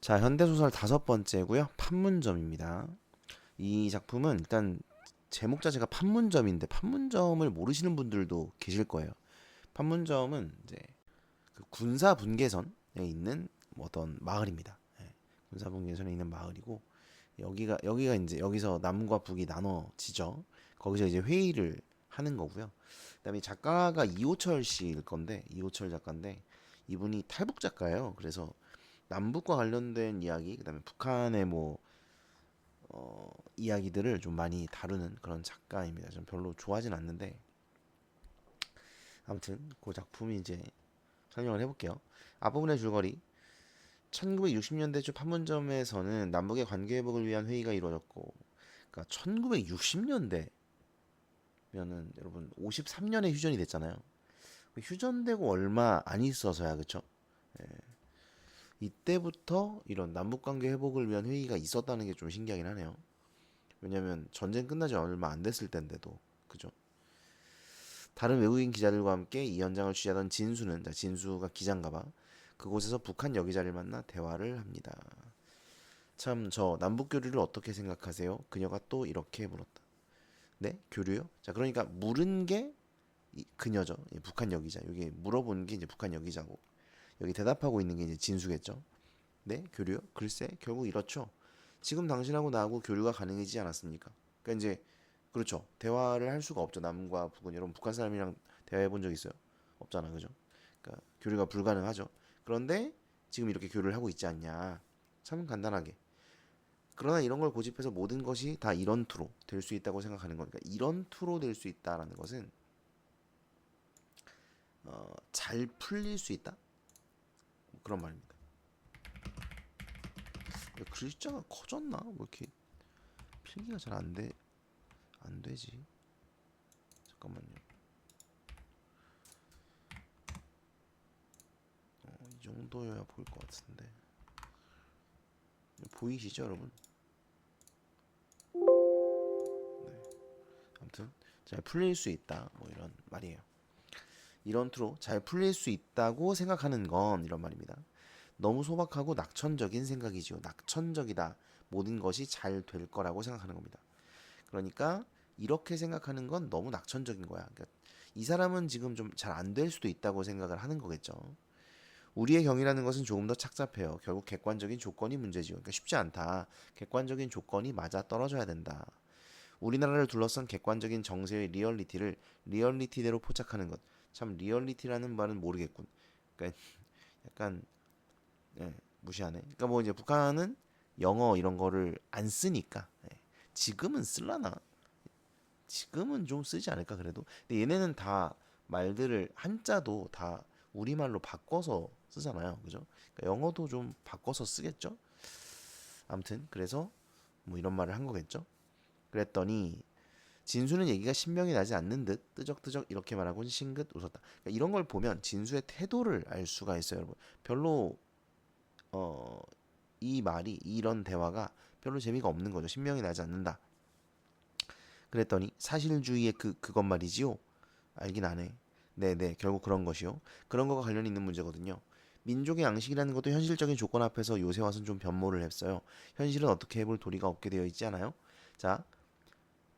자, 현대소설 다섯 번째고요. 판문점입니다. 이 작품은 일단 제목 자체가 판문점인데 판문점을 모르시는 분들도 계실 거예요. 판문점은 이제 그 군사 분계선에 있는 어떤 마을입니다. 예, 군사 분계선에 있는 마을이고 여기가 이제 여기서 남과 북이 나눠지죠. 거기서 이제 회의를 하는 거고요. 그다음에 작가가 이호철 씨일 건데 이호철 작가인데 이분이 탈북 작가예요. 그래서 남북과 관련된 이야기, 그다음에 북한의 뭐 이야기들을 좀 많이 다루는 그런 작가입니다. 전 별로 좋아하진 않는데 아무튼 그 작품이 이제 설명을 해볼게요. 앞부분의 줄거리. 1960년대 초 판문점에서는 남북의 관계 회복을 위한 회의가 이루어졌고, 그러니까 1960년대면은 여러분 53년에 휴전이 됐잖아요. 휴전되고 얼마 안 있어서야 그쵸? 이때부터 이런 남북 관계 회복을 위한 회의가 있었다는 게 좀 신기하긴 하네요. 왜냐면 전쟁 끝나지 얼마 안 됐을 때인데도 그죠? 다른 외국인 기자들과 함께 이 현장을 취재하던 진수는 진수가 기자인가봐. 그곳에서 북한 여기자를 만나 대화를 합니다. 참 저 남북 교류를 어떻게 생각하세요? 그녀가 또 이렇게 물었다. 네? 교류요? 자 그러니까 물은 게 그녀죠. 북한 여기자. 여기 물어본 게 이제 북한 여기자고 여기 대답하고 있는 게 이제 진수겠죠. 네? 교류요? 글쎄 결국 이렇죠. 지금 당신하고 나하고 교류가 가능해지지 않았습니까? 그러니까 이제 그렇죠. 대화를 할 수가 없죠. 남과 북은. 여러분 북한 사람이랑 대화해 본 적 있어요? 없잖아, 그죠? 그러니까 교류가 불가능하죠. 그런데 지금 이렇게 교류를 하고 있지 않냐? 참 간단하게. 그러나 이런 걸 고집해서 모든 것이 다 이런투로 될 수 있다고 생각하는 거니까 이런투로 될 수 있다라는 것은 잘 풀릴 수 있다 그런 말입니다. 글자가 커졌나? 뭐 이렇게 필기가 잘 안 되지. 잠깐만요. 이 정도여야 보일 것 같은데. 보이시죠, 여러분? 아무튼 잘 풀릴 수 있다. 뭐 이런 말이에요. 이런 투로 잘 풀릴 수 있다고 생각하는 건 이런 말입니다. 너무 소박하고 낙천적인 생각이지요. 낙천적이다. 모든 것이 잘 될 거라고 생각하는 겁니다. 그러니까 이렇게 생각하는 건 너무 낙천적인 거야. 그러니까 이 사람은 지금 좀 잘 안 될 수도 있다고 생각을 하는 거겠죠. 우리의 경이라는 것은 조금 더 착잡해요. 결국 객관적인 조건이 문제지요. 그러니까 쉽지 않다. 객관적인 조건이 맞아 떨어져야 된다. 우리나라를 둘러싼 객관적인 정세의 리얼리티를 리얼리티대로 포착하는 것. 참 리얼리티라는 말은 모르겠군. 그러니까 약간 무시하네. 그러니까 뭐 이제 북한은 영어 이런 거를 안 쓰니까 지금은 쓸라나? 지금은 좀 쓰지 않을까 그래도. 근데 얘네는 다 말들을 한자도 다 우리말로 바꿔서 쓰잖아요. 그죠? 그러니까 영어도 좀 바꿔서 쓰겠죠? 아무튼 그래서 뭐 이런 말을 한 거겠죠? 그랬더니 진수는 얘기가 신명이 나지 않는 듯 뜨적뜨적 이렇게 말하곤 싱긋 웃었다. 그러니까 이런 걸 보면 진수의 태도를 알 수가 있어요, 여러분. 별로 어, 이 말이 이런 대화가 별로 재미가 없는 거죠. 신명이 나지 않는다. 그랬더니 사실주의의 그것 말이지요. 알긴 안 해. 네네 결국 그런 것이요. 그런 거가 관련 있는 문제거든요. 민족의 양식이라는 것도 현실적인 조건 앞에서 요새 와서는 좀 변모를 했어요. 현실은 어떻게 해볼 도리가 없게 되어 있지 않아요? 자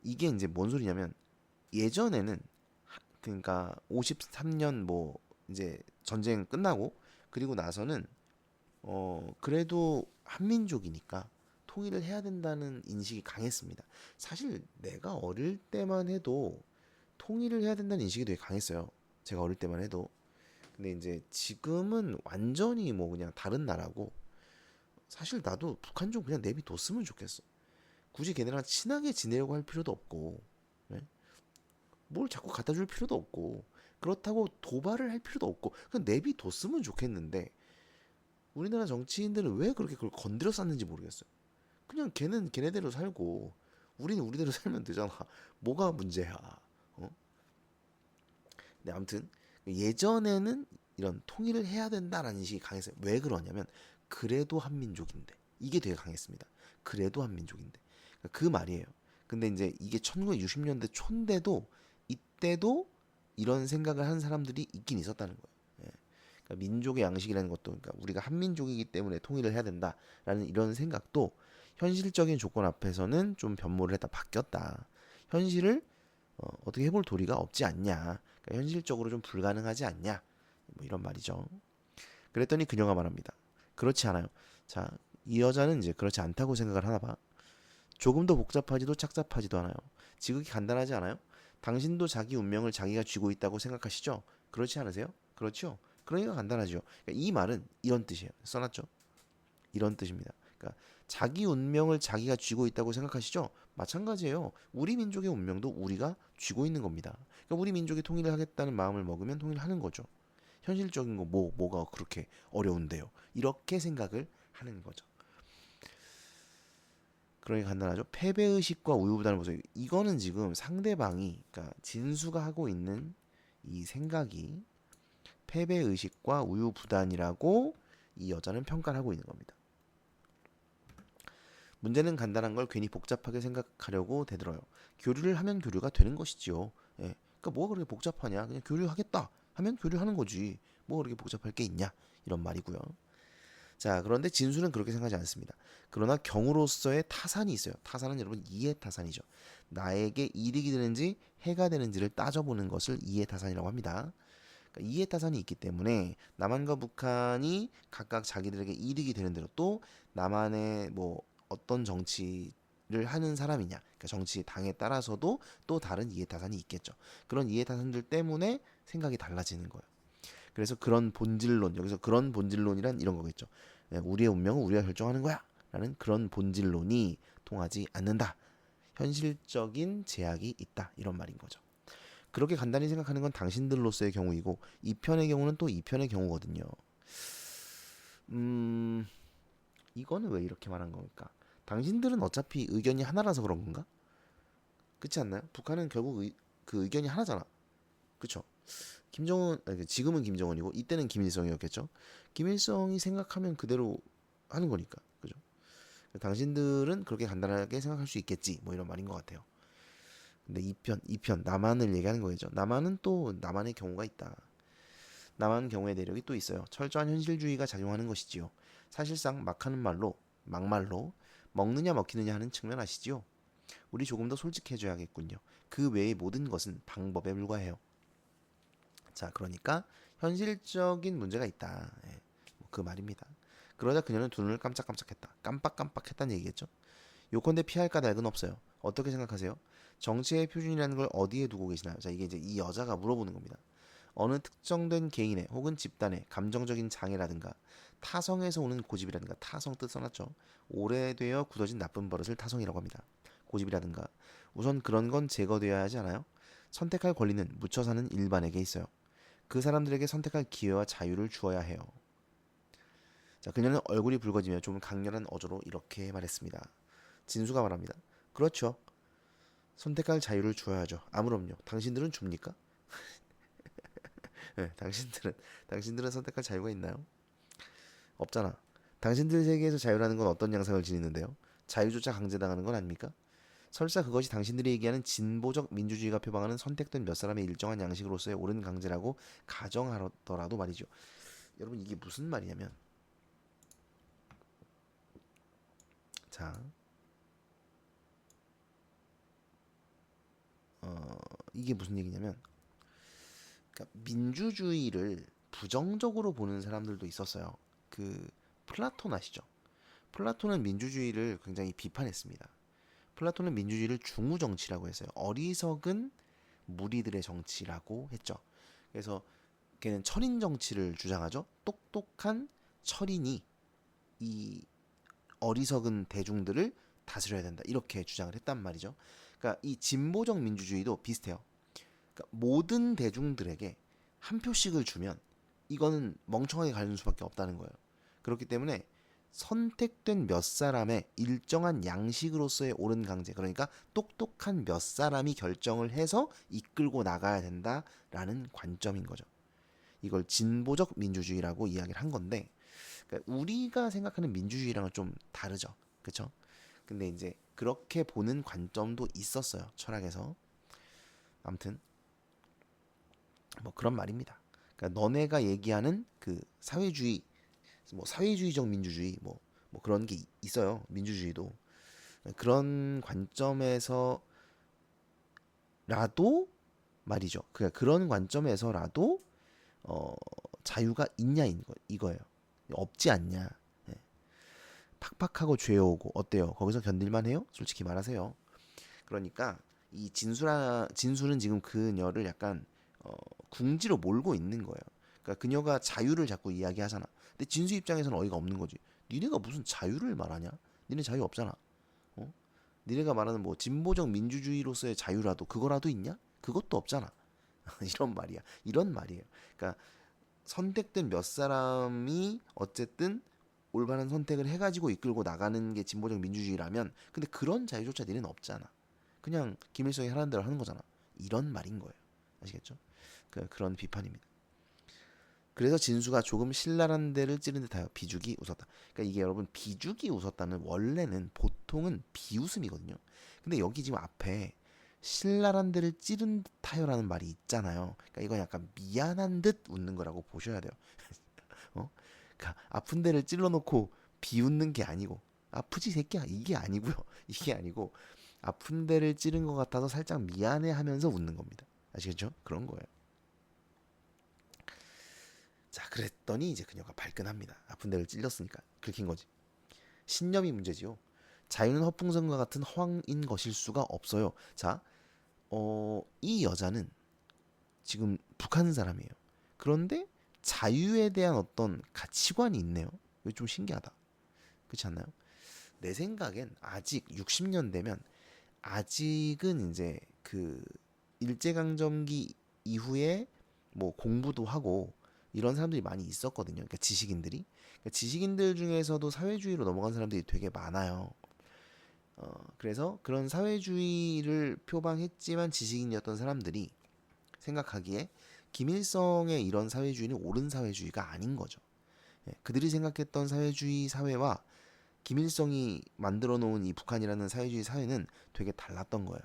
이게 이제 뭔 소리냐면 예전에는 그러니까 53년 뭐 이제 전쟁 끝나고 그리고 나서는 그래도 한민족이니까 통일을 해야 된다는 인식이 강했습니다. 사실 내가 어릴 때만 해도 통일을 해야 된다는 인식이 되게 강했어요. 제가 어릴 때만 해도. 근데 이제 지금은 완전히 뭐 그냥 다른 나라고 사실 나도 북한 좀 그냥 내비뒀으면 좋겠어. 굳이 걔네랑 친하게 지내려고 할 필요도 없고 네? 뭘 자꾸 갖다 줄 필요도 없고 그렇다고 도발을 할 필요도 없고 그냥 내비뒀으면 좋겠는데 우리나라 정치인들은 왜 그렇게 그걸 건드려 쌌는지 모르겠어요. 그냥 걔는 걔네대로 살고 우리는 우리대로 살면 되잖아. 뭐가 문제야? 어? 네, 아무튼 예전에는 이런 통일을 해야 된다라는 인식이 강했어요. 왜 그러냐면 그래도 한민족인데 이게 되게 강했습니다. 그래도 한민족인데 그 말이에요. 근데 이제 이게 1960년대 초인데도 이때도 이런 생각을 한 사람들이 있긴 있었다는 거예요. 예. 그러니까 민족의 양식이라는 것도, 그러니까 우리가 한민족이기 때문에 통일을 해야 된다라는 이런 생각도 현실적인 조건 앞에서는 좀 변모를 했다, 바뀌었다. 현실을 어떻게 해볼 도리가 없지 않냐. 그러니까 현실적으로 좀 불가능하지 않냐. 뭐 이런 말이죠. 그랬더니 그녀가 말합니다. 그렇지 않아요. 자, 이 여자는 이제 그렇지 않다고 생각을 하나 봐. 조금 더 복잡하지도 착잡하지도 않아요. 지극히 간단하지 않아요? 당신도 자기 운명을 자기가 쥐고 있다고 생각하시죠? 그렇지 않으세요? 그렇죠? 그러니까 간단하죠. 그러니까 이 말은 이런 뜻이에요. 써놨죠? 이런 뜻입니다. 그러니까 자기 운명을 자기가 쥐고 있다고 생각하시죠? 마찬가지예요. 우리 민족의 운명도 우리가 쥐고 있는 겁니다. 그러니까 우리 민족이 통일을 하겠다는 마음을 먹으면 통일을 하는 거죠. 현실적인 거 뭐가 그렇게 어려운데요. 이렇게 생각을 하는 거죠. 그러니까 간단하죠. 패배의식과 우유부단을 보세요. 이거는 지금 상대방이, 그러니까 진수가 하고 있는 이 생각이 패배의식과 우유부단이라고 이 여자는 평가를 하고 있는 겁니다. 문제는 간단한 걸 괜히 복잡하게 생각하려고 대들어요. 교류를 하면 교류가 되는 것이지요. 예. 그러니까 뭐가 그렇게 복잡하냐? 그냥 교류하겠다 하면 교류하는 거지. 뭐 그렇게 복잡할 게 있냐? 이런 말이고요. 자, 그런데 진수는 그렇게 생각하지 않습니다. 그러나 경우로서의 타산이 있어요. 타산은 여러분 이해타산이죠. 나에게 이득이 되는지 해가 되는지를 따져보는 것을 이해타산이라고 합니다. 그러니까 이해타산이 있기 때문에 남한과 북한이 각각 자기들에게 이득이 되는 대로, 또 남한의 뭐 어떤 정치를 하는 사람이냐, 그러니까 정치 당에 따라서도 또 다른 이해타산이 있겠죠. 그런 이해타산들 때문에 생각이 달라지는 거예요. 그래서 그런 본질론, 여기서 그런 본질론이란 이런 거겠죠. 우리의 운명은 우리가 결정하는 거야 라는 그런 본질론이 통하지 않는다. 현실적인 제약이 있다. 이런 말인 거죠. 그렇게 간단히 생각하는 건 당신들로서의 경우이고, 이 편의 경우는 또 이 편의 경우거든요. 이거는 왜 이렇게 말한 겁니까? 당신들은 어차피 의견이 하나라서 그런 건가? 그렇지 않나요? 북한은 결국 그 의견이 하나잖아. 그쵸? 김정은, 아니, 지금은 김정은이고 이때는 김일성이었겠죠. 김일성이 생각하면 그대로 하는 거니까, 그죠? 당신들은 그렇게 간단하게 생각할 수 있겠지, 뭐 이런 말인 것 같아요. 근데 이편 남한을 얘기하는 거겠죠. 남한은 또 남한의 경우가 있다. 남한 경우의 내력이 또 있어요. 철저한 현실주의가 작용하는 것이지요. 사실상 막 하는 말로, 막말로 먹느냐 먹히느냐 하는 측면 아시지요? 우리 조금 더 솔직해져야겠군요. 그 외의 모든 것은 방법에 불과해요. 자, 그러니까 현실적인 문제가 있다. 예, 뭐그 말입니다. 그러자 그녀는 두 눈을 깜짝깜짝했다. 깜빡깜빡했다는 얘기겠죠. 요컨대 피할 까닭은 없어요. 어떻게 생각하세요? 정치의 표준이라는 걸 어디에 두고 계시나요? 자, 이게 이제 이 여자가 물어보는 겁니다. 어느 특정된 개인의 혹은 집단의 감정적인 장애라든가 타성에서 오는 고집이라든가, 타성 뜻 써놨죠. 오래되어 굳어진 나쁜 버릇을 타성이라고 합니다. 고집이라든가, 우선 그런 건 제거되어야 하지 않아요? 선택할 권리는 묻혀 사는 일반에게 있어요. 그 사람들에게 선택할 기회와 자유를 주어야 해요. 자, 그녀는 얼굴이 붉어지며 좀 강렬한 어조로 이렇게 말했습니다. 진수가 말합니다. 그렇죠. 선택할 자유를 주어야죠. 아무럼요. 당신들은 줍니까? 네, 당신들은 선택할 자유가 있나요? 없잖아. 당신들 세계에서 자유라는 건 어떤 양상을 지니는데요? 자유조차 강제당하는 건 아닙니까? 설사 그것이 당신들이 얘기하는 진보적 민주주의가 표방하는 선택된 몇 사람의 일정한 양식으로서의 옳은 강제라고 가정하더라도 말이죠. 여러분, 이게 무슨 말이냐면, 자, 이게 무슨 얘기냐면, 그러니까 민주주의를 부정적으로 보는 사람들도 있었어요. 그 플라톤 아시죠? 플라톤은 민주주의를 굉장히 비판했습니다. 플라톤은 민주주의를 중우 정치라고 했어요. 어리석은 무리들의 정치라고 했죠. 그래서 걔는 철인 정치를 주장하죠. 똑똑한 철인이 이 어리석은 대중들을 다스려야 된다, 이렇게 주장을 했단 말이죠. 그러니까 이 진보적 민주주의도 비슷해요. 그러니까 모든 대중들에게 한 표씩을 주면 이거는 멍청하게 가는 수밖에 없다는 거예요. 그렇기 때문에 선택된 몇 사람의 일정한 양식으로서의 옳은 강제, 그러니까 똑똑한 몇 사람이 결정을 해서 이끌고 나가야 된다라는 관점인 거죠. 이걸 진보적 민주주의라고 이야기를 한 건데, 그러니까 우리가 생각하는 민주주의랑은 좀 다르죠. 그렇죠? 근데 이제 그렇게 보는 관점도 있었어요, 철학에서. 아무튼 뭐 그런 말입니다. 그러니까 너네가 얘기하는 그 사회주의, 뭐 사회주의적 민주주의, 뭐 그런 게 있어요. 민주주의도 그런 관점에서라도 말이죠. 그러니까 그런 관점에서라도 어, 자유가 있냐 이거예요. 없지 않냐. 예. 팍팍하고 죄오고 어때요? 거기서 견딜만 해요? 솔직히 말하세요. 그러니까 이 진수는 지금 그녀를 약간 궁지로 몰고 있는 거예요. 그러니까 그녀가 자유를 자꾸 이야기하잖아. 근데 진수 입장에서는 어이가 없는 거지. 니네가 무슨 자유를 말하냐? 니네 자유 없잖아. 어? 니네가 말하는 뭐 진보적 민주주의로서의 자유라도 그거라도 있냐? 그것도 없잖아. 이런 말이야. 이런 말이에요. 그러니까 선택된 몇 사람이 어쨌든 올바른 선택을 해가지고 이끌고 나가는 게 진보적 민주주의라면, 근데 그런 자유조차 니네는 없잖아. 그냥 김일성이 하라는 대로 하는 거잖아. 이런 말인 거예요. 아시겠죠? 그런 비판입니다. 그래서 진수가 조금 신랄한 데를 찌른 듯하여 비죽이 웃었다. 그러니까 이게 여러분 비죽이 웃었다는 원래는 보통은 비웃음이거든요. 근데 여기 지금 앞에 신랄한 데를 찌른 듯하여라는 말이 있잖아요. 그러니까 이건 약간 미안한 듯 웃는 거라고 보셔야 돼요. 어? 그러니까 아픈 데를 찔러놓고 비웃는 게 아니고 아프지 새끼야 이게 아니고요. 이게 아니고 아픈 데를 찌른 것 같아서 살짝 미안해하면서 웃는 겁니다. 아시겠죠? 그런 거예요. 자, 그랬더니 이제 그녀가 발끈합니다. 아픈 데를 찔렸으니까 긁힌 거지. 신념이 문제지요. 자유는 허풍선과 같은 허황인 것일 수가 없어요. 자, 이 여자는 지금 북한 사람이에요. 그런데 자유에 대한 어떤 가치관이 있네요. 이거 좀 신기하다. 그렇지 않나요? 내 생각엔 아직 60년 되면 아직은 이제 그 일제강점기 이후에 뭐 공부도 하고 이런 사람들이 많이 있었거든요. 그러니까 지식인들이. 그러니까 지식인들 중에서도 사회주의로 넘어간 사람들이 되게 많아요. 그래서 그런 사회주의를 표방했지만 지식인이었던 사람들이 생각하기에 김일성의 이런 사회주의는 옳은 사회주의가 아닌 거죠. 예, 그들이 생각했던 사회주의 사회와 김일성이 만들어 놓은 이 북한이라는 사회주의 사회는 되게 달랐던 거예요.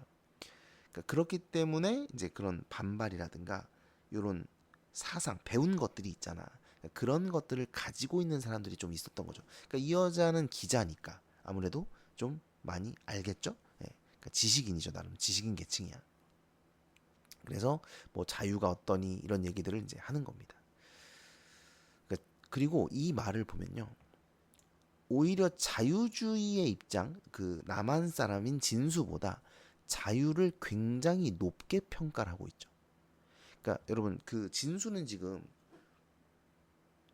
그러니까 그렇기 때문에 이제 그런 반발이라든가 이런 사상, 배운 것들이 있잖아. 그러니까 그런 것들을 가지고 있는 사람들이 좀 있었던 거죠. 그러니까 이 여자는 기자니까 아무래도 좀 많이 알겠죠? 예, 그러니까 지식인이죠, 나름 지식인 계층이야. 그래서 뭐 자유가 어떠니 이런 얘기들을 이제 하는 겁니다. 그러니까 그리고 이 말을 보면요. 오히려 자유주의의 입장, 그 남한 사람인 진수보다 자유를 굉장히 높게 평가를 하고 있죠. 그러니까 여러분 그 진수는 지금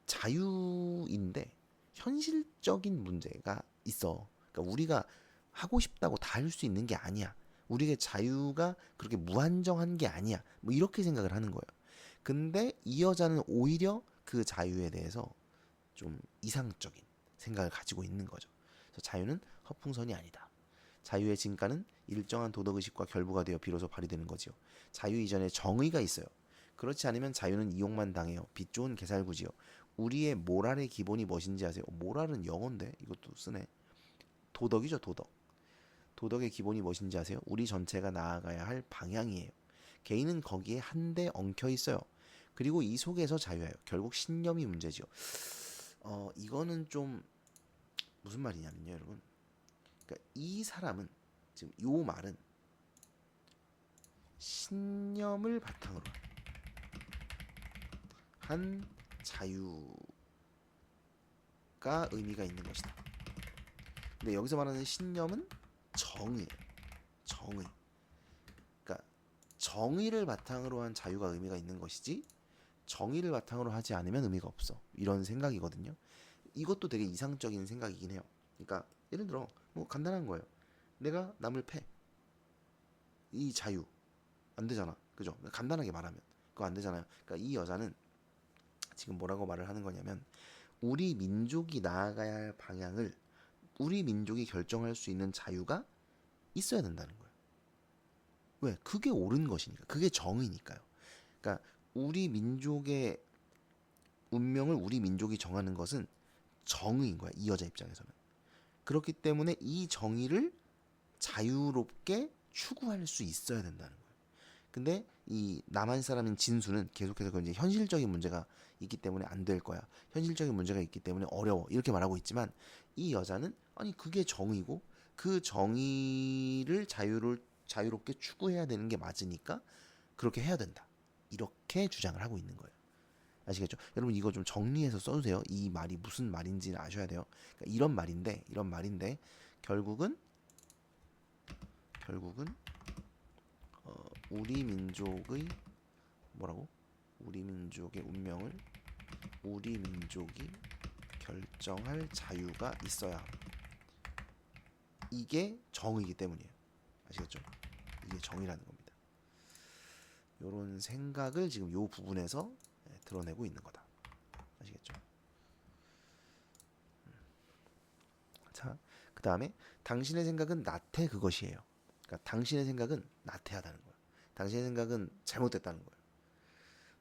자유인데 현실적인 문제가 있어. 그러니까 우리가 하고 싶다고 다 할 수 있는 게 아니야. 우리의 자유가 그렇게 무한정한 게 아니야. 뭐 이렇게 생각을 하는 거예요. 근데 이 여자는 오히려 그 자유에 대해서 좀 이상적인 생각을 가지고 있는 거죠. 그래서 자유는 허풍선이 아니다. 자유의 진가는 일정한 도덕의식과 결부가 되어 비로소 발휘되는 거지요. 자유 이전에 정의가 있어요. 그렇지 않으면 자유는 이용만 당해요. 빛 좋은 개살구지요. 우리의 모랄의 기본이 무엇인지 아세요? 모랄은 영어인데 이것도 쓰네. 도덕이죠, 도덕. 도덕의 기본이 무엇인지 아세요? 우리 전체가 나아가야 할 방향이에요. 개인은 거기에 한데 엉켜 있어요. 그리고 이 속에서 자유해요. 결국 신념이 문제죠. 이거는 좀 무슨 말이냐면요, 여러분. 그러니까 이 사람은 지금 요 말은 신념을 바탕으로 한 자유가 의미가 있는 것이다. 근데 여기서 말하는 신념은 정의예요. 정의. 그러니까 정의를 바탕으로 한 자유가 의미가 있는 것이지 정의를 바탕으로 하지 않으면 의미가 없어. 이런 생각이거든요. 이것도 되게 이상적인 생각이긴 해요. 그러니까 예를 들어 뭐 간단한 거예요. 내가 남을 패. 이 자유 안 되잖아. 그죠? 간단하게 말하면 그거 안 되잖아요. 그러니까 이 여자는 지금 뭐라고 말을 하는 거냐면 우리 민족이 나아가야 할 방향을 우리 민족이 결정할 수 있는 자유가 있어야 된다는 거예요. 왜? 그게 옳은 것이니까. 그게 정의니까요. 그러니까 우리 민족의 운명을 우리 민족이 정하는 것은 정의인 거야. 이 여자 입장에서는. 그렇기 때문에 이 정의를 자유롭게 추구할 수 있어야 된다는 거예요. 근데 이 남한 사람인 진수는 계속해서 그 이제 현실적인 문제가 있기 때문에 안 될 거야. 현실적인 문제가 있기 때문에 어려워. 이렇게 말하고 있지만 이 여자는 아니 그게 정의고 그 정의를 자유롭게 추구해야 되는 게 맞으니까 그렇게 해야 된다. 이렇게 주장을 하고 있는 거예요. 아시겠죠? 여러분 이거 좀 정리해서 써주세요. 이 말이 무슨 말인지를 아셔야 돼요. 그러니까 이런 말인데 결국은 우리 민족의 뭐라고? 우리 민족의 운명을 우리 민족이 결정할 자유가 있어야 합니다. 이게 정의이기 때문이에요. 아시겠죠? 이게 정의라는 겁니다. 이런 생각을 지금 이 부분에서 드러내고 있는 거다. 아시겠죠? 자, 그 다음에 당신의 생각은 나태 그것이에요. 그러니까 당신의 생각은 나태하다는 거예요. 당신의 생각은 잘못됐다는 거예요.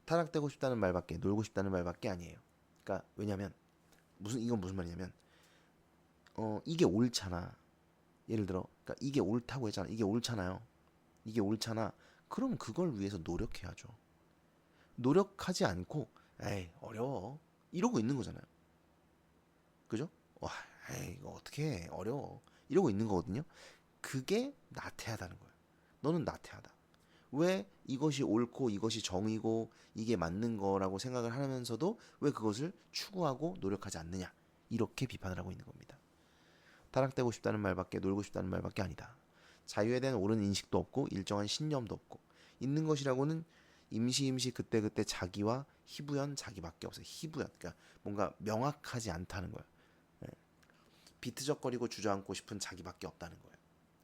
타락되고 싶다는 말밖에, 놀고 싶다는 말밖에 아니에요. 그러니까 왜냐면 이건 무슨 말이냐면 이게 옳잖아. 예를 들어, 그러니까 이게 옳다고 했잖아. 이게 옳잖아요. 이게 옳잖아. 그럼 그걸 위해서 노력해야죠. 노력하지 않고 에이 어려워 이러고 있는 거잖아요. 그죠? 와, 에이 이거 어떻게 해? 어려워 이러고 있는 거거든요. 그게 나태하다는 거예요. 너는 나태하다. 왜 이것이 옳고 이것이 정이고 이게 맞는 거라고 생각을 하면서도 왜 그것을 추구하고 노력하지 않느냐, 이렇게 비판을 하고 있는 겁니다. 타락되고 싶다는 말밖에, 놀고 싶다는 말밖에 아니다. 자유에 대한 옳은 인식도 없고 일정한 신념도 없고 있는 것이라고는 임시 그때그때 자기와 희부연 자기밖에 없어요. 희부연, 그러니까 뭔가 명확하지 않다는 거예요. 예. 비트적거리고 주저앉고 싶은 자기밖에 없다는 거예요.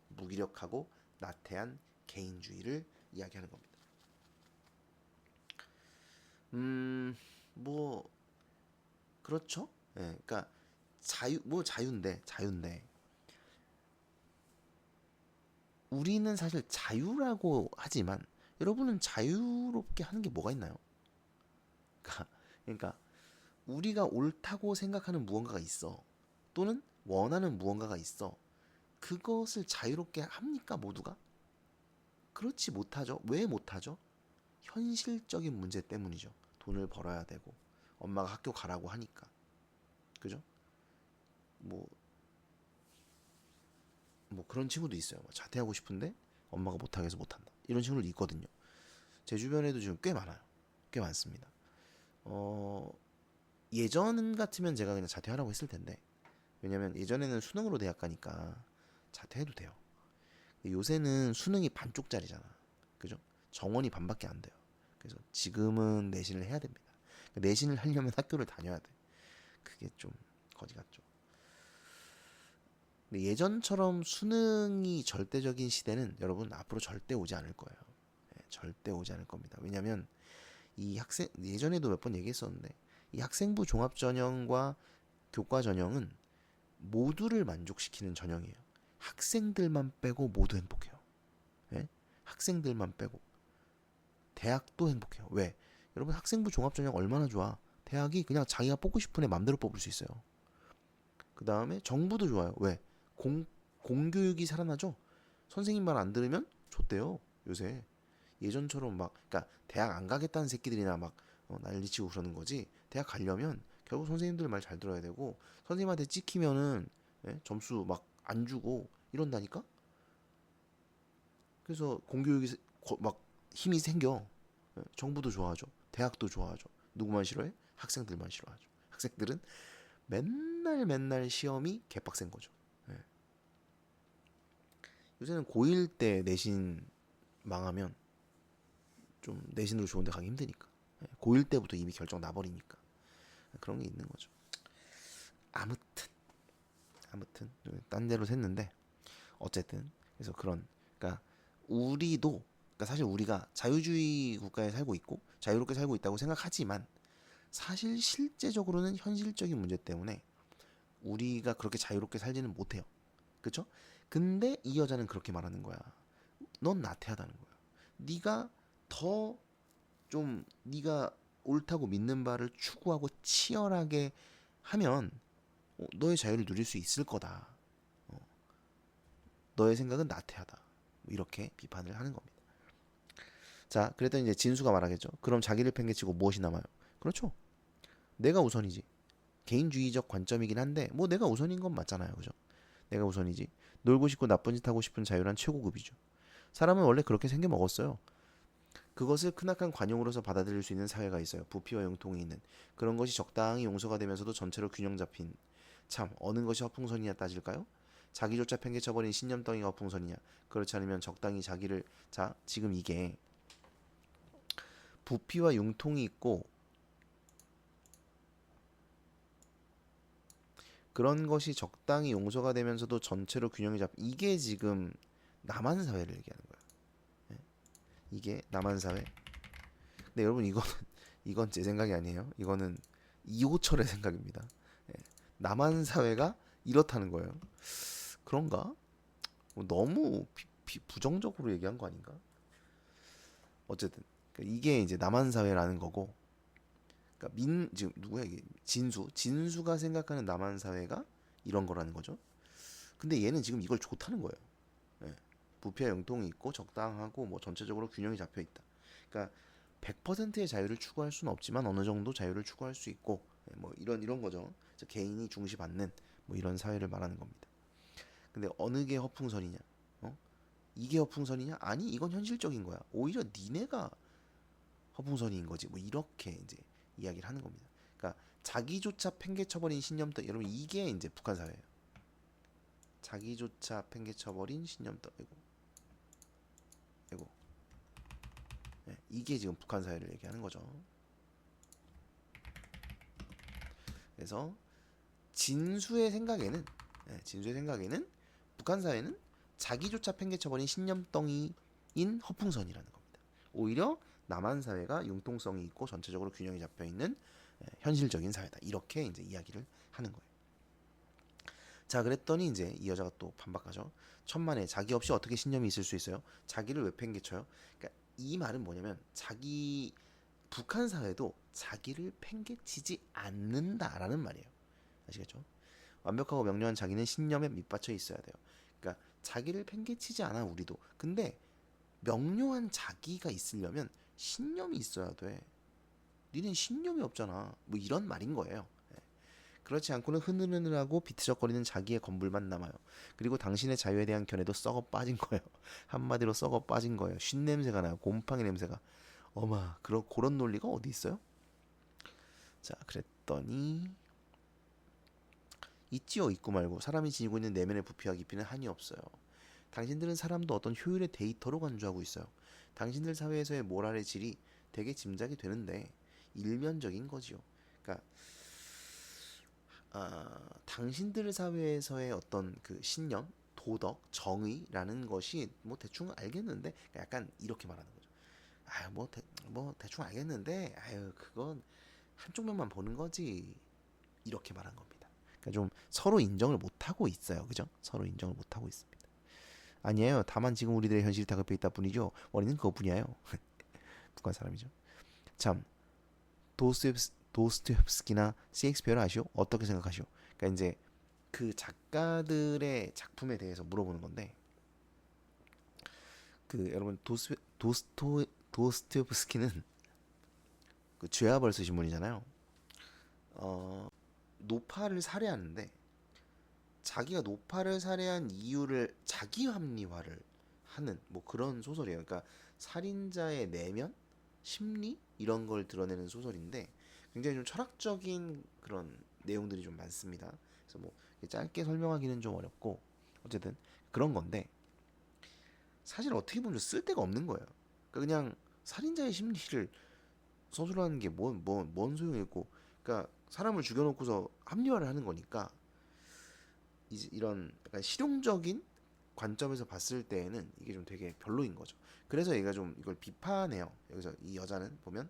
무기력하고 나태한 개인주의를 이야기하는 겁니다. 뭐 그렇죠. 예, 그러니까 자유인데 우리는 사실 자유라고 하지만 여러분은 자유롭게 하는 게 뭐가 있나요? 그러니까 우리가 옳다고 생각하는 무언가가 있어. 또는 원하는 무언가가 있어. 그것을 자유롭게 합니까, 모두가? 그렇지 못하죠. 왜 못하죠? 현실적인 문제 때문이죠. 돈을 벌어야 되고 엄마가 학교 가라고 하니까. 그죠? 뭐, 뭐 그런 친구도 있어요. 자퇴하고 싶은데 엄마가 못하게 해서 못한다. 이런 친구도 있거든요. 제 주변에도 지금 꽤 많아요. 꽤 많습니다. 어, 예전 같으면 제가 그냥 자퇴하라고 했을 텐데, 왜냐면 예전에는 수능으로 대학 가니까 자퇴해도 돼요. 요새는 수능이 반쪽짜리잖아. 그죠? 정원이 반밖에 안 돼요. 그래서 지금은 내신을 해야 됩니다. 내신을 하려면 학교를 다녀야 돼. 그게 좀 거지 같죠. 근데 예전처럼 수능이 절대적인 시대는 여러분 앞으로 절대 오지 않을 거예요. 절대 오지 않을 겁니다. 왜냐면 이 학생, 예전에도 몇 번 얘기했었는데 이 학생부 종합전형과 교과전형은 모두를 만족시키는 전형이에요. 학생들만 빼고 모두 행복해요. 예? 학생들만 빼고. 대학도 행복해요. 왜? 여러분 학생부 종합전형 얼마나 좋아. 대학이 그냥 자기가 뽑고 싶은 애 맘대로 뽑을 수 있어요. 그 다음에 정부도 좋아요. 왜? 공교육이 살아나죠? 선생님 말 안 들으면 좋대요. 요새. 예전처럼 막, 그러니까 대학 안 가겠다는 새끼들이나 막 난리치고 그러는 거지. 대학 가려면 결국 선생님들 말 잘 들어야 되고 선생님한테 찍히면은 점수 막 안 주고 이런다니까. 그래서 공교육이 막 힘이 생겨. 정부도 좋아하죠. 대학도 좋아하죠. 누구만 싫어해? 학생들만 싫어하죠. 학생들은 맨날 시험이 개빡센 거죠. 예. 요새는 고1 때 내신 망하면 좀 내신으로 좋은 데 가기 힘드니까. 고1 때부터 이미 결정 나버리니까. 그런 게 있는 거죠. 아무튼 딴 데로 샜는데 어쨌든 그래서 그러니까 우리도, 그러니까 사실 우리가 자유주의 국가에 살고 있고 자유롭게 살고 있다고 생각하지만 사실 실제적으로는 현실적인 문제 때문에 우리가 그렇게 자유롭게 살지는 못해요. 그쵸? 근데 이 여자는 그렇게 말하는 거야. 넌 나태하다는 거야. 네가 더 좀 네가 옳다고 믿는 바를 추구하고 치열하게 하면 너의 자유를 누릴 수 있을 거다. 너의 생각은 나태하다. 이렇게 비판을 하는 겁니다. 자, 그랬더니 이제 진수가 말하겠죠. 그럼 자기를 팽개치고 무엇이 남아요? 그렇죠. 내가 우선이지. 개인주의적 관점이긴 한데 뭐 내가 우선인 건 맞잖아요. 그죠? 내가 우선이지. 놀고 싶고 나쁜 짓 하고 싶은 자유란 최고급이죠. 사람은 원래 그렇게 생겨 먹었어요. 그것을 크나큰 관용으로서 받아들일 수 있는 사회가 있어요. 부피와 융통이 있는. 그런 것이 적당히 용서가 되면서도 전체로 균형 잡힌. 참 어느 것이 허풍선이냐 따질까요? 자기조차 팽개쳐버린 신념덩이가 허풍선이냐. 그렇지 않으면 적당히 자기를. 자, 지금 이게 부피와 융통이 있고 그런 것이 적당히 용서가 되면서도 전체로 균형이 잡. 이게 지금 남한 사회를 얘기하는 거예요. 예? 이게 남한 사회. 근데 여러분 이건 제 생각이 아니에요. 이거는 이호철의 생각입니다. 예. 남한 사회가 이렇다는 거예요. 그런가? 너무 부정적으로 얘기한 거 아닌가? 어쨌든 그러니까 이게 이제 남한 사회라는 거고. 그러니까 지금 누구야 이게 진수가 생각하는 남한 사회가 이런 거라는 거죠. 근데 얘는 지금 이걸 좋다는 거예요. 예. 부피와 융통이 있고 적당하고 뭐 전체적으로 균형이 잡혀 있다. 그러니까 100%의 자유를 추구할 수는 없지만 어느 정도 자유를 추구할 수 있고 뭐 이런 거죠. 개인이 중시받는 뭐 이런 사회를 말하는 겁니다. 근데 어느 게 허풍선이냐? 어? 이게 허풍선이냐? 아니 이건 현실적인 거야. 오히려 니네가 허풍선인 거지. 뭐 이렇게 이제 이야기를 하는 겁니다. 그러니까 자기조차 팽개쳐버린 신념덩이. 여러분 이게 이제 북한 사회예요. 자기조차 팽개쳐버린 신념덩이. 이고 네, 이게 지금 북한 사회를 얘기하는 거죠. 그래서 진수의 생각에는 북한 사회는 자기조차 팽개쳐버린 신념덩이인 허풍선이라는 겁니다. 오히려 남한 사회가 융통성이 있고 전체적으로 균형이 잡혀 있는 현실적인 사회다. 이렇게 이제 이야기를 하는 거예요. 자, 그랬더니 이제 이 여자가 또 반박하죠. 천만에 자기 없이 어떻게 신념이 있을 수 있어요? 자기를 왜 팽개쳐요? 그러니까 이 말은 뭐냐면 북한 사회도 자기를 팽개치지 않는다라는 말이에요. 아시겠죠? 완벽하고 명료한 자기는 신념에 밑받쳐 있어야 돼요. 그러니까 자기를 팽개치지 않아 우리도. 근데 명료한 자기가 있으려면 신념이 있어야 돼. 니는 신념이 없잖아. 뭐 이런 말인 거예요. 그렇지 않고는 흐느흐느하고 비트적거리는 자기의 건물만 남아요. 그리고 당신의 자유에 대한 견해도 썩어 빠진 거예요. 한마디로 썩어 빠진 거예요. 쉰 냄새가 나요. 곰팡이 냄새가. 어마, 그런 논리가 어디 있어요? 자, 그랬더니 있지요. 있고 말고. 사람이 지니고 있는 내면의 부피와 깊이는 한이 없어요. 당신들은 사람도 어떤 효율의 데이터로 간주하고 있어요. 당신들 사회에서의 모랄의 질이 되게 짐작이 되는데 일면적인 거지요. 그러니까 당신들 사회에서의 어떤 그 신념, 도덕, 정의라는 것이 뭐 대충 알겠는데 약간 이렇게 말하는 거죠. 아유 뭐 대충 알겠는데 아유 그건 한쪽 면만 보는 거지 이렇게 말한 겁니다. 그러니까 좀 서로 인정을 못 하고 있어요, 그죠? 서로 인정을 못 하고 있습니다. 아니에요. 다만 지금 우리들의 현실이 다급해 있다 뿐이죠. 원인은 그것뿐이에요. 북한 사람이죠. 참 도스토옙스키나 셰익스피어를 아시오? 어떻게 생각하시오? 그러니까 이제 그 작가들의 작품에 대해서 물어보는 건데 그 여러분 도스토옙스키는 그 죄와 벌 쓰신 분이잖아요. 노파를 살해하는데 자기가 노파를 살해한 이유를 자기 합리화를 하는 뭐 그런 소설이에요. 그러니까 살인자의 내면, 심리 이런 걸 드러내는 소설인데 굉장히 좀 철학적인 그런 내용들이 좀 많습니다. 그래서 뭐 짧게 설명하기는 좀 어렵고 어쨌든 그런 건데 사실 어떻게 보면 쓸데가 없는 거예요. 그러니까 그냥 살인자의 심리를 서술하는 게 뭔 소용이 있고, 그러니까 사람을 죽여놓고서 합리화를 하는 거니까 이제 이런 약간 실용적인 관점에서 봤을 때에는 이게 좀 되게 별로인 거죠. 그래서 얘가 좀 이걸 비판해요. 여기서 이 여자는 보면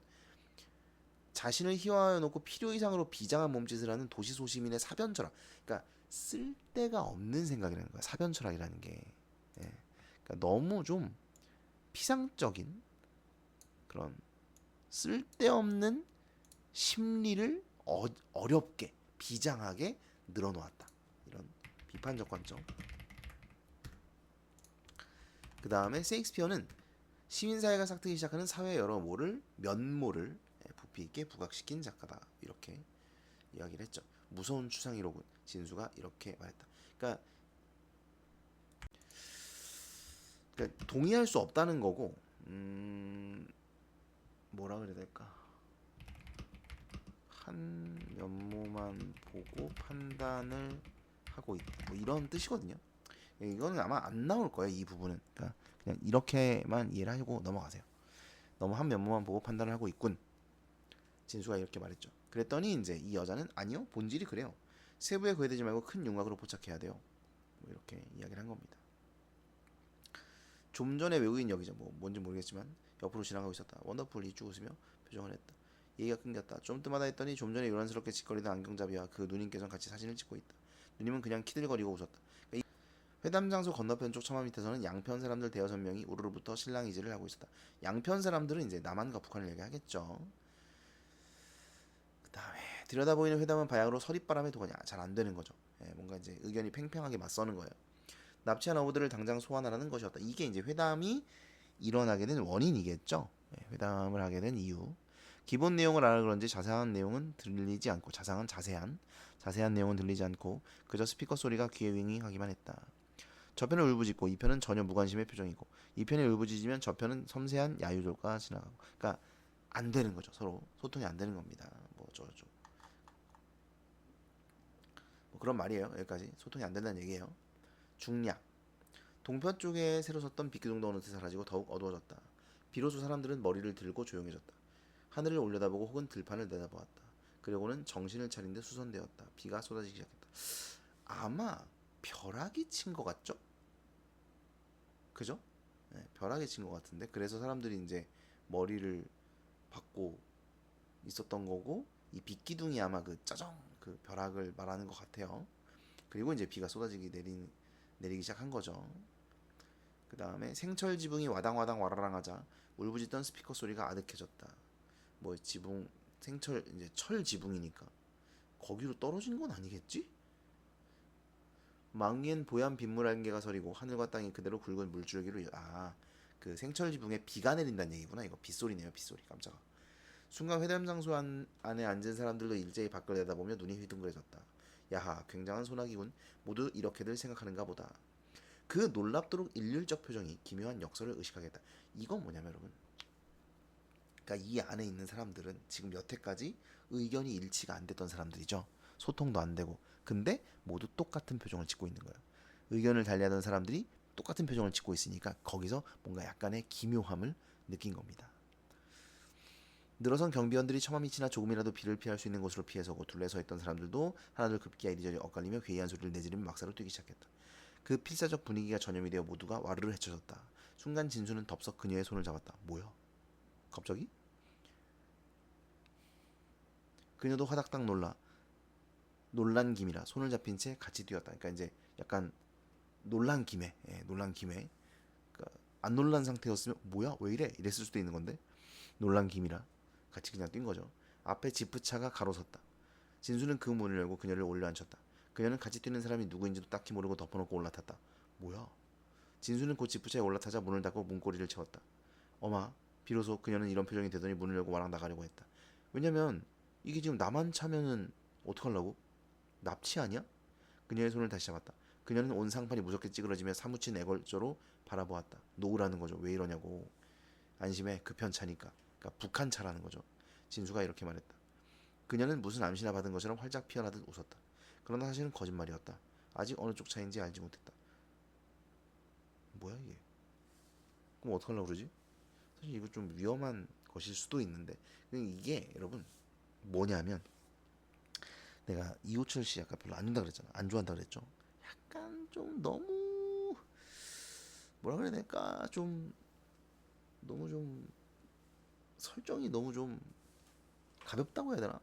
자신을 희화하여 놓고 필요 이상으로 비장한 몸짓을 하는 도시 소시민의 사변 철학. 그러니까 쓸데가 없는 생각이라는 거야. 사변 철학이라는 게. 예. 그러니까 너무 좀 피상적인 그런 쓸데없는 심리를 어렵게 비장하게 늘어놓았다. 이런 비판적 관점. 그 다음에 셰익스피어는 시민사회가 싹트기 시작하는 사회의 여러 면모를 부피 있게 부각시킨 작가다. 이렇게 이야기를 했죠. 무서운 추상이로군. 진수가 이렇게 말했다. 그러니까 동의할 수 없다는 거고, 뭐라 그래야 될까? 한 면모만 보고 판단을 하고 있다. 뭐 이런 뜻이거든요. 이거는 아마 안 나올 거예요. 이 부분은. 그러니까 그냥 이렇게만 이해를 하고 넘어가세요. 너무 한 면모만 보고 판단을 하고 있군. 진수가 이렇게 말했죠. 그랬더니 이제 이 여자는 아니요, 본질이 그래요. 세부에 구애되지 말고 큰 윤곽으로 포착해야 돼요. 뭐 이렇게 이야기를 한 겁니다. 좀 전에 외국인 여기죠. 뭐 뭔지 모르겠지만 옆으로 지나가고 있었다. 원더풀 이쭉 웃으며 표정을 했다. 얘기가 끊겼다. 좀 뜸하다 했더니 좀 전에 요란스럽게 짓거리던 안경잡이와 그 누님께서는 같이 사진을 찍고 있다. 누님은 그냥 키들거리고 웃었다. 회담 장소 건너편 쪽 처마 밑에서는 양편 사람들 대여섯 명이 우르르부터 실랑이질을 하고 있었다. 양편 사람들은 이제 남한과 북한을 얘기하겠죠. 그 다음에 들여다보이는 회담은 바야흐로 서릿바람에 도가냐. 잘 안 되는 거죠. 뭔가 이제 의견이 팽팽하게 맞서는 거예요. 납치한 어부들을 당장 소환하라는 것이었다. 이게 이제 회담이 일어나게 된 원인이겠죠. 회담을 하게 된 이유. 기본 내용을 알아 그런지 자세한 내용은 들리지 않고 자세한 내용은 들리지 않고 그저 스피커 소리가 귀에 윙윙하기만 했다. 저편은 울부짖고 이 편은 전혀 무관심의 표정이고 이 편이 울부짖으면 저편은 섬세한 야유조가 지나가고. 그러니까 안 되는 거죠. 서로 소통이 안 되는 겁니다. 뭐 어쩌고 뭐 그런 말이에요. 여기까지 소통이 안 된다는 얘기예요. 중략. 동편 쪽에 새로 섰던 빛기둥도 어느새 사라지고 더욱 어두워졌다. 비로소 사람들은 머리를 들고 조용해졌다. 하늘을 올려다보고 혹은 들판을 내다보았다. 그리고는 정신을 차린 듯 수선되었다. 비가 쏟아지기 시작했다. 아마 벼락이 친 것 같죠? 그죠? 벼락이 친 것 같은데 그래서 사람들이 이제 머리를 받고 있었던 거고 이 빛기둥이 아마 그 짜정 그 벼락을 말하는 것 같아요. 그리고 이제 비가 쏟아지기 내리기 시작한 거죠. 그 다음에 생철 지붕이 와당와당 와라랑하자 울부짖던 스피커 소리가 아득해졌다. 뭐 지붕 생철 이제 철 지붕이니까 거기로 떨어진 건 아니겠지? 망위엔 보얀 빗물 안개가 서리고 하늘과 땅이 그대로 굵은 물줄기로 그 생철 지붕에 비가 내린다는 얘기구나. 이거 빗소리네요. 빗소리. 깜짝아. 순간 회담 장소 안에 앉은 사람들도 일제히 밖을 내다보며 눈이 휘둥그레졌다. 야하, 굉장한 소나기군. 모두 이렇게들 생각하는가 보다. 그 놀랍도록 일률적 표정이 기묘한 역설을 의식하게 했다. 이건 뭐냐면 여러분, 그러니까 이 안에 있는 사람들은 지금 여태까지 의견이 일치가 안 됐던 사람들이죠. 소통도 안 되고. 근데 모두 똑같은 표정을 짓고 있는 거예요. 의견을 달리하던 사람들이 똑같은 표정을 짓고 있으니까 거기서 뭔가 약간의 기묘함을 느낀 겁니다. 늘어선 경비원들이 처마 밑이나 조금이라도 비를 피할 수 있는 곳으로 피해서고 둘레 서 있던 사람들도 하나둘 급기야 이리저리 엇갈리며 괴이한 소리를 내지르며 막사로 뛰기 시작했다. 그 필사적 분위기가 전염이 되어 모두가 와르르 헤쳐졌다. 순간 진수는 덥석 그녀의 손을 잡았다. 뭐야? 갑자기? 그녀도 화닥닥 놀란 김이라 손을 잡힌 채 같이 뛰었다. 그러니까 이제 약간 놀란 김에 그러니까 안 놀란 상태였으면 뭐야 왜 이래 이랬을 수도 있는 건데 놀란 김이라 같이 그냥 뛴 거죠. 앞에 지프차가 가로섰다. 진수는 그 문을 열고 그녀를 올려앉혔다. 그녀는 같이 뛰는 사람이 누구인지도 딱히 모르고 덮어놓고 올라탔다. 뭐야? 진수는 곧 지프차에 올라타자 문을 닫고 문고리를 채웠다. 어마, 비로소 그녀는 이런 표정이 되더니 문을 열고 와랑 나가려고 했다. 왜냐면 이게 지금 나만 차면은 어떡하려고? 납치 아니야? 그녀의 손을 다시 잡았다. 그녀는 온 상판이 무섭게 찌그러지며 사무친 애걸조로 바라보았다. 놓으라는 거죠. 왜 이러냐고. 안심해. 급한 차니까. 그러니까 북한 차라는 거죠. 진수가 이렇게 말했다. 그녀는 무슨 암시나 받은 것처럼 활짝 피어나듯 웃었다. 그러나 사실은 거짓말이었다. 아직 어느 쪽 차인지 알지 못했다. 뭐야 이게? 그럼 어떡하려고 그러지? 사실 이거 좀 위험한 것일 수도 있는데 이게 여러분 뭐냐면 내가 이호철 씨 약간 별로 안 좋아한다 그랬잖아. 안 좋아한다 그랬죠. 약간 좀 너무 뭐라 그래야 될까? 좀 너무 좀 설정이 너무 좀 가볍다고 해야 되나?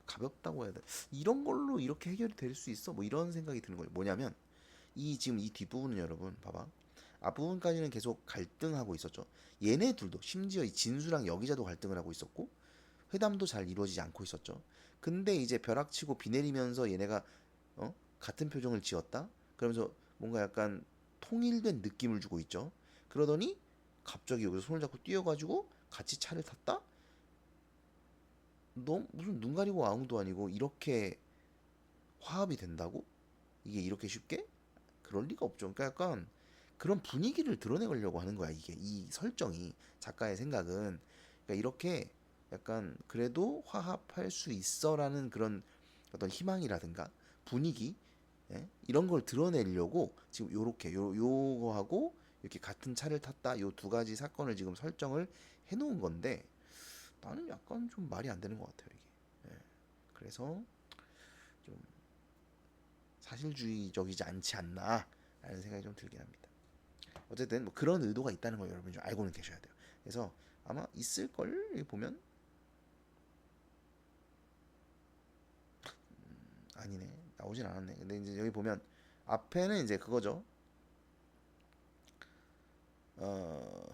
가볍다고 해야 돼. 이런 걸로 이렇게 해결이 될 수 있어? 뭐 이런 생각이 드는 거예요. 뭐냐면 이 지금 이 뒷부분은 여러분 봐봐. 앞부분까지는 계속 갈등하고 있었죠. 얘네 둘도 심지어 이 진수랑 여기자도 갈등을 하고 있었고 회담도 잘 이루어지지 않고 있었죠. 근데 이제 벼락치고 비 내리면서 얘네가 같은 표정을 지었다. 그러면서 뭔가 약간 통일된 느낌을 주고 있죠. 그러더니 갑자기 여기서 손을 잡고 뛰어가지고 같이 차를 탔다? 너 무슨 눈 가리고 아무도 아니고 이렇게 화합이 된다고? 이게 이렇게 쉽게? 그럴 리가 없죠. 그러니까 약간 그런 분위기를 드러내려고 하는 거야. 이게 이 설정이 작가의 생각은 그러니까 이렇게 약간 그래도 화합할 수 있어라는 그런 어떤 희망이라든가 분위기 예? 이런 걸 드러내려고 지금 요렇게 요거하고 이렇게 같은 차를 탔다 요 두 가지 사건을 지금 설정을 해놓은 건데 나는 약간 좀 말이 안 되는 것 같아요 이게. 예. 그래서 좀 사실주의적이지 않지 않나라는 생각이 좀 들긴 합니다. 어쨌든 뭐 그런 의도가 있다는 걸 여러분이 좀 알고는 계셔야 돼요. 그래서 아마 있을 걸 보면 아니네 나오진 않았네. 근데 이제 여기 보면 앞에는 이제 그거죠. 어,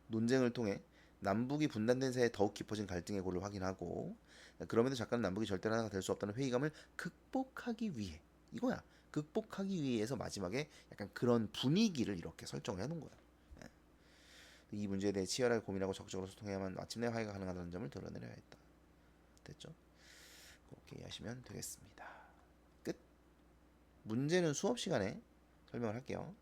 논쟁을 통해 남북이 분단된 사이에 더욱 깊어진 갈등의 고를 확인하고 그럼에도 작가는 남북이 절대로 하나가 될 수 없다는 회의감을 극복하기 위해 이거야. 극복하기 위해서 마지막에 약간 그런 분위기를 이렇게 설정을 해놓은 거야. 예. 이 문제에 대해 치열하게 고민하고 적극적으로 소통해야만 마침내 화해가 가능하다는 점을 드러내려 했다. 됐죠? 그렇게 이해하시면 되겠습니다. 끝. 문제는 수업 시간에 설명을 할게요.